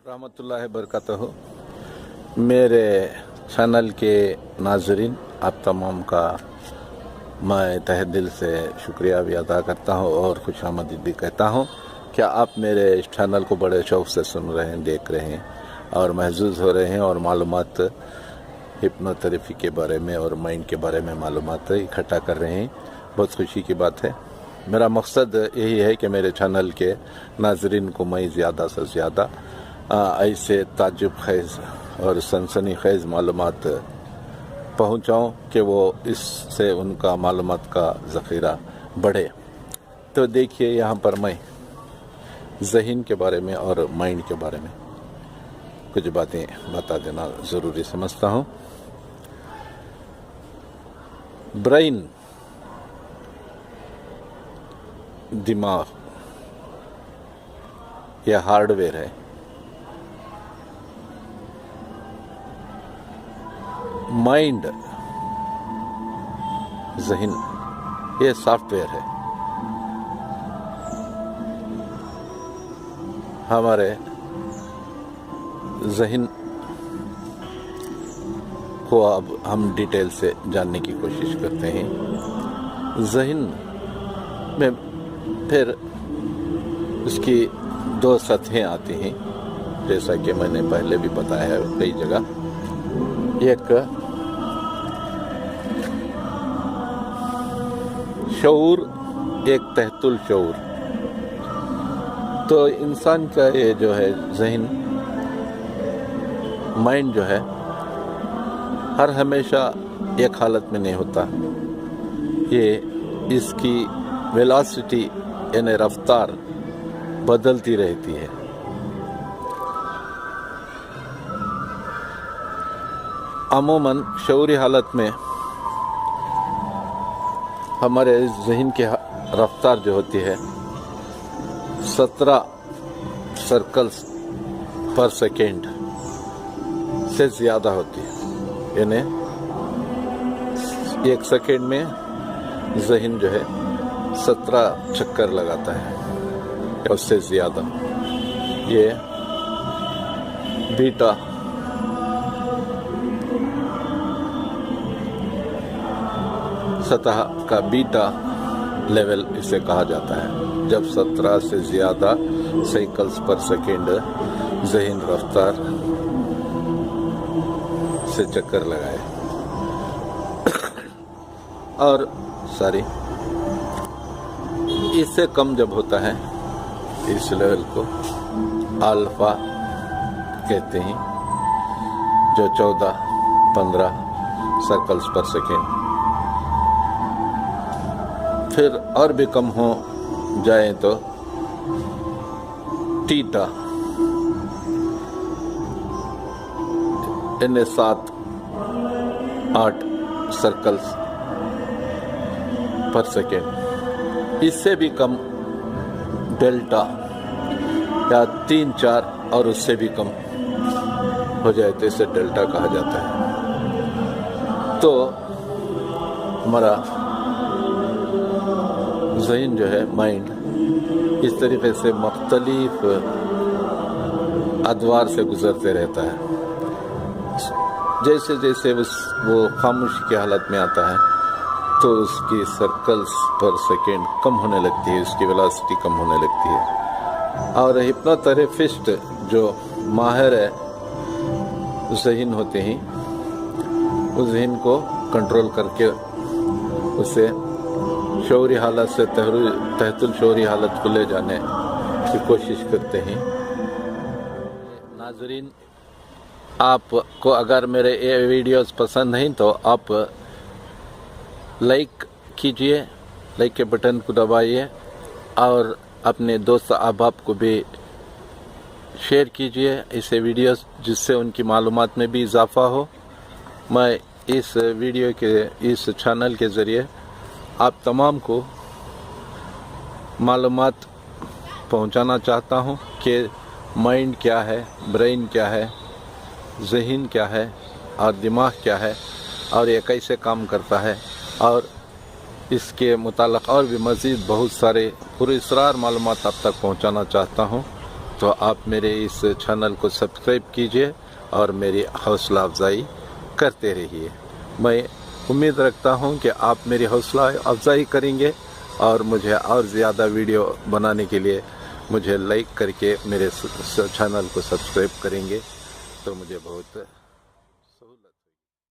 रहमतुल्लाहि बरकातहू। मेरे चैनल के नाजरीन, आप तमाम का मैं तहे दिल से शुक्रिया भी अदा करता हूँ और खुशामदीद भी कहता हूँ। क्या आप मेरे इस चैनल को बड़े शौक़ से सुन रहे हैं, देख रहे हैं और महसूस हो रहे हैं और मालूमात हिप्नोथेरेपी के बारे में और माइंड के बारे में मालूमात इकट्ठा कर रहे हैं। बहुत खुशी की बात है। मेरा मकसद यही है कि मेरे चैनल के नाजरीन को मैं ज़्यादा से ज़्यादा ऐसे ताज्जुब खेज़ और सनसनी खेज़ मालूमात पहुँचाऊँ कि वो इससे उनका मालूमात का ज़ख़ीरा बढ़े। तो देखिए, यहाँ पर मैं ज़हन के बारे में और माइंड के बारे में कुछ बातें बता देना ज़रूरी समझता हूँ। ब्रेन, दिमाग यह हार्डवेयर है। माइंड, ज़हन, ये सॉफ्टवेयर है। हमारे ज़हन को अब हम डिटेल से जानने की कोशिश करते हैं। ज़हन में फिर उसकी दो सतहें आती हैं, जैसा कि मैंने पहले भी बताया है कई जगह। एक शऊर, एक तहतुल शऊर। तो इंसान का ये जो है ज़हन, माइंड जो है, हर हमेशा एक हालत में नहीं होता। ये इसकी वेलोसिटी यानी रफ्तार बदलती रहती है। अमूमन शऊरी हालत में हमारे ज़हन की रफ्तार जो होती है 17 सर्कल्स पर सेकेंड से ज़्यादा होती है। यानी एक सेकेंड में ज़हन जो है 17 चक्कर लगाता है, उससे ज़्यादा। ये बीटा सतह का बीटा लेवल इसे कहा जाता है। जब 17 से ज़्यादा साइकिल्स पर सेकेंड ज़हन रफ्तार से चक्कर लगाए और सारी इससे कम जब होता है, इस लेवल को अल्फा कहते हैं, जो 14-15 सर्कल्स पर सेकेंड। फिर और भी कम हो जाए तो थीटा, इन्हें 7-8 सर्कल्स पर सेकेंड। इससे भी कम डेल्टा, या 3-4 और उससे भी कम हो जाए तो इसे डेल्टा कहा जाता है। तो हमारा ज़हन जो है, माइंड, इस तरीके से मुख्तलिफ अदवार से गुज़रते रहता है। जैसे जैसे वो खामोशी की हालत में आता है तो उसकी सर्कल्स पर सेकेंड कम होने लगती है, उसकी वेलोसिटी कम होने लगती है। और हिप्नोथेरेपिस्ट जो माहिर है ज़हन होते हैं, उस ज़हन को कंट्रोल करके उसे शऊरी हालत से तहतुल शऊरी हालत को ले जाने की कोशिश करते हैं। नाज़रीन, आपको अगर मेरे ये वीडियोस पसंद हैं तो आप लाइक कीजिए, लाइक के बटन को दबाइए और अपने दोस्त अहबाब को भी शेयर कीजिए इसे वीडियोस, जिससे उनकी मालूमात में भी इजाफ़ा हो। मैं इस वीडियो के, इस चैनल के ज़रिए आप तमाम को मालूमात पहुंचाना चाहता हूं कि माइंड क्या है, ब्रेन क्या है, ज़हन क्या है और दिमाग क्या है और ये कैसे काम करता है, और इसके मुताल्लिक़ और भी मज़ीद बहुत सारे पुरअसरार मालूमात आप तक पहुंचाना चाहता हूं। تو آپ میرے اس چینل کو سبسکرائب کیجئے اور میری حوصلہ افزائی کرتے رہیے۔ میں امید رکھتا ہوں کہ آپ میری حوصلہ افزائی کریں گے اور مجھے اور زیادہ ویڈیو بنانے کے لیے مجھے لائک کر کے میرے چینل کو سبسکرائب کریں گے تو مجھے بہت